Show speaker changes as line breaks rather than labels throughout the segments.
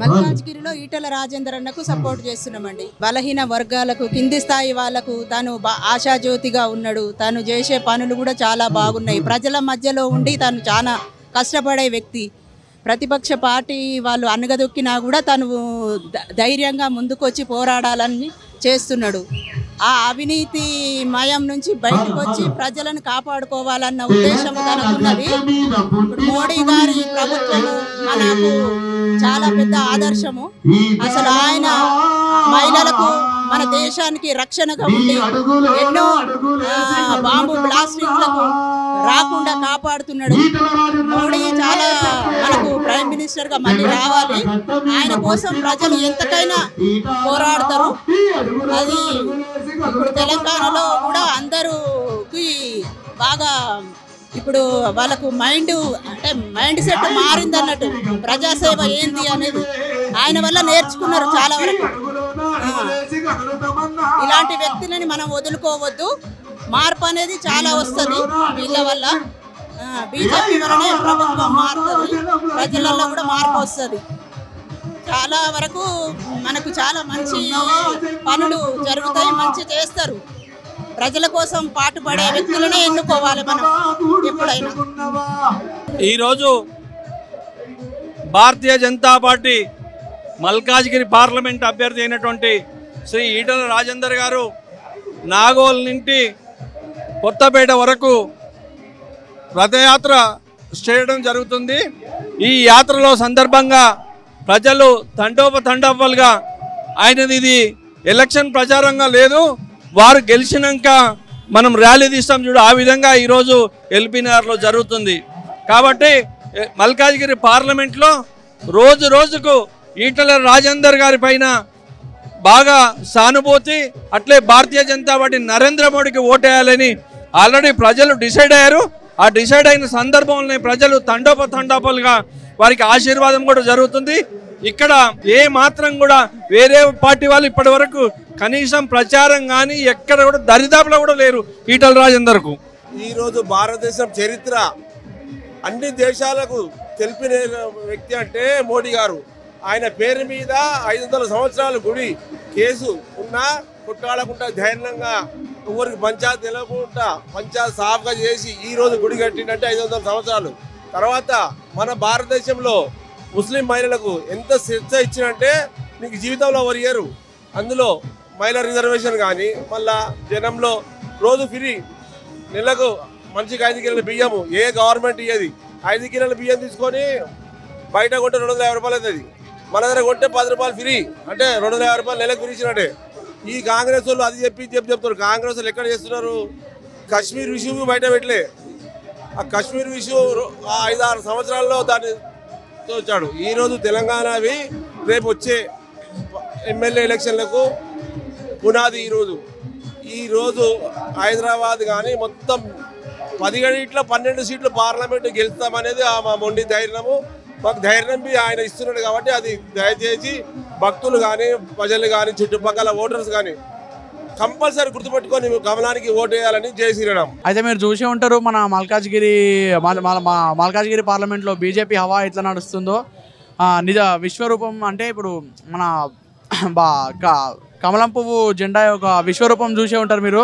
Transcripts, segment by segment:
మల్కాజ్గిరిలో ఈటల రాజేందర్ అన్నకు సపోర్ట్ చేస్తున్నామండి. బలహీన వర్గాలకు, కింది స్థాయి వాళ్లకు తను ఆశాజ్యోతిగా ఉన్నాడు. తను చేసే పనులు కూడా చాలా బాగున్నాయి. ప్రజల మధ్యలో ఉండి తను చాలా కష్టపడే వ్యక్తి. ప్రతిపక్ష పార్టీ వాళ్ళు అన్నగదొక్కినా కూడా తను ధైర్యంగా ముందుకొచ్చి పోరాడాలని చేస్తున్నాడు. ఆ అవినీతి మయం నుంచి బయటకు వచ్చి ప్రజలను కాపాడుకోవాలన్న ఉద్దేశం తనకున్నది. మోడీ గారి ప్రభుత్వం మనకు చాలా పెద్ద ఆదర్శము. అసలు ఆయన మహిళలకు, మన దేశానికి రక్షణగా ఉండి ఎన్నో బాంబు బ్లాస్టింగ్లకు రాకుండా కాపాడుతున్నాడు. మోడీ చాలా మనకు ప్రైమ్ మినిస్టర్ గా మళ్ళీ రావాలి. ఆయన కోసం ప్రజలు ఎంతకైనా పోరాడతారు. అది ఇప్పుడు తెలంగాణలో కూడా అందరికి బాగా ఇప్పుడు వాళ్ళకు మైండ్ సెట్ మారింది అన్నట్టు. ప్రజాసేవ ఏంది అనేది ఆయన వల్ల నేర్చుకున్నారు చాలా వరకు. ఇలాంటి వ్యక్తులని మనం వదులుకోవద్దు. మార్పు అనేది చాలా వస్తుంది వీళ్ళ వల్ల. బీజేపీ వల్లనే ప్రభుత్వం మారుతుంది, ప్రజలలో కూడా మార్పు వస్తుంది. చాలా వరకు మనకు చాలా మంచి పనులు జరుగుతాయి, మంచి చేస్తారు. ప్రజల కోసం పాటుపడే వ్యక్తులనే ఎన్నుకోవాలి మనం ఎప్పుడైనా.
ఈరోజు భారతీయ జనతా పార్టీ మల్కాజ్గిరి పార్లమెంట్ అభ్యర్థి అయినటువంటి శ్రీ ఈటల రాజేందర్ గారు నాగోల్ నుండి కొత్తపేట వరకు రథయాత్ర చేయడం జరుగుతుంది. ఈ యాత్రలో సందర్భంగా ప్రజలు తండోపతండోపాలుగా ఆయనది ఇది ఎలక్షన్ ప్రచారంగా లేదు, వారు గెలిచినాక మనం ర్యాలీ తీస్తాం చూడు, ఆ విధంగా ఈరోజు ఎల్బీ నగర్లో జరుగుతుంది. కాబట్టి మల్కాజ్గిరి పార్లమెంట్లో రోజు రోజుకు ఈటల రాజేందర్ గారి పైన బాగా సానుభూతి, అట్లే భారతీయ జనతా పార్టీ నరేంద్ర మోడీకి ఓటేయాలని ఆల్రెడీ ప్రజలు డిసైడ్ అయ్యారు. ఆ డిసైడ్ అయిన సందర్భంలోనే ప్రజలు తండోపతండోపాలుగా వారికి ఆశీర్వాదం కూడా జరుగుతుంది. ఇక్కడ ఏ మాత్రం కూడా వేరే పార్టీ వాళ్ళు ఇప్పటి వరకు కనీసం ప్రచారం కానీ ఎక్కడ కూడా దరిదాపులో కూడా లేరు ఈటల రాజేందర్కు.
ఈరోజు భారతదేశం చరిత్ర అన్ని దేశాలకు తెలిపిన వ్యక్తి అంటే మోడీ గారు. ఆయన పేరు మీద 500 సంవత్సరాల గుడి కేసు ఉన్నా కొట్టాడకుండా ధైర్యంగా ఊరికి పంచాయతీ నిలవకుండా పంచాయతీ సాఫ్గా చేసి ఈరోజు గుడి కట్టిందంటే 500 సంవత్సరాలు తర్వాత. మన భారతదేశంలో ముస్లిం మహిళలకు ఎంత శిక్ష ఇచ్చినంటే మీకు జీవితంలో వరిగారు. అందులో మహిళా రిజర్వేషన్ కానీ, మళ్ళా జనంలో రోజు ఫ్రీ, నెలకు మనిషికి 5 కిలోల బియ్యము ఏ గవర్నమెంట్ ఇయ్యది. 5 కిలోల బియ్యం తీసుకొని బయట కొంటే 250 రూపాయలు అవుతుంది, మన దగ్గర కొంటే 10 రూపాయలు ఫ్రీ, అంటే 250 రూపాయలు నెలకు ఫ్రీ ఇచ్చినట్టే. ఈ కాంగ్రెస్ వాళ్ళు అది చెప్తారు. కాంగ్రెస్ వాళ్ళు ఎక్కడ చేస్తున్నారు? కాశ్మీర్ ఇష్యూ బయట పెట్టలే. ఆ కాశ్మీర్ ఇష్యూ 5-6 సంవత్సరాల్లో దాన్ని వచ్చాడు. ఈరోజు తెలంగాణవి రేపు వచ్చే ఎమ్మెల్యే ఎలక్షన్లకు పునాది. ఈరోజు హైదరాబాద్ కానీ మొత్తం 12 సీట్లు పార్లమెంటు గెలుస్తామనేది మా మొండి ధైర్యము. మాకు ధైర్యం ఆయన ఇస్తున్నాడు కాబట్టి అది దయచేసి భక్తులు కానీ, ప్రజలు కానీ, చుట్టుపక్కల ఓటర్స్ కానీ కంపల్సరీ గుర్తుపెట్టుకొని కమలానికి ఓటు వేయాలని జై శ్రీరామ్.
అయితే మీరు చూసే ఉంటారు మన మల్కాజ్గిరి పార్లమెంట్లో బీజేపీ హవా ఎట్లా నడుస్తుందో. నిజ విశ్వరూపం అంటే ఇప్పుడు మన కమలం పువ్వు జెండా యొక్క విశ్వరూపం చూసే ఉంటారు మీరు.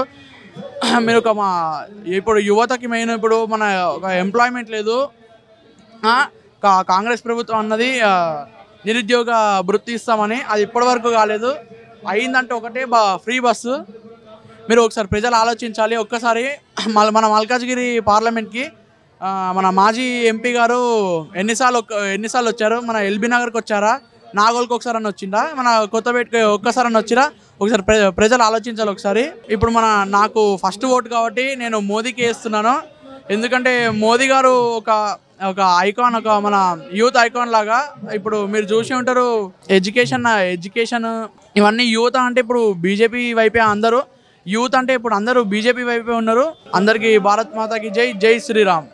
ఇప్పుడు యువతకి మెయిన్ ఇప్పుడు మన ఒక ఎంప్లాయ్మెంట్ లేదు. కాంగ్రెస్ ప్రభుత్వం అన్నది నిరుద్యోగ వృత్తి ఇస్తామని, అది ఇప్పటివరకు కాలేదు. అయిందంటే ఒకటే ఫ్రీ బస్సు. మీరు ఒకసారి ప్రజలు ఆలోచించాలి. ఒక్కసారి మన మల్కాజ్గిరి పార్లమెంట్కి మన మాజీ ఎంపీ గారు ఎన్నిసార్లు వచ్చారు? మన ఎల్బీ నగర్కి వచ్చారా? నాగోల్కి ఒకసారి అని వచ్చిందా? మన కొత్తపేటకి ఒక్కసారి అని వచ్చిరా? ఒకసారి ప్రజలు ఆలోచించాలి ఒకసారి. ఇప్పుడు నాకు ఫస్ట్ ఓటు కాబట్టి నేను మోదీకి వేస్తున్నాను. ఎందుకంటే మోదీ గారు ఒక ఐకాన్, ఒక మన యూత్ ఐకాన్ లాగా. ఇప్పుడు మీరు చూసి ఉంటారు ఎడ్యుకేషన్ ఇవన్నీ యూత్ అంటే ఇప్పుడు బీజేపీ వైపే అందరూ. యూత్ అంటే ఇప్పుడు అందరూ బీజేపీ వైపే ఉన్నారు. అందరికీ భారత్ మాతాకి జై, జై శ్రీరామ్.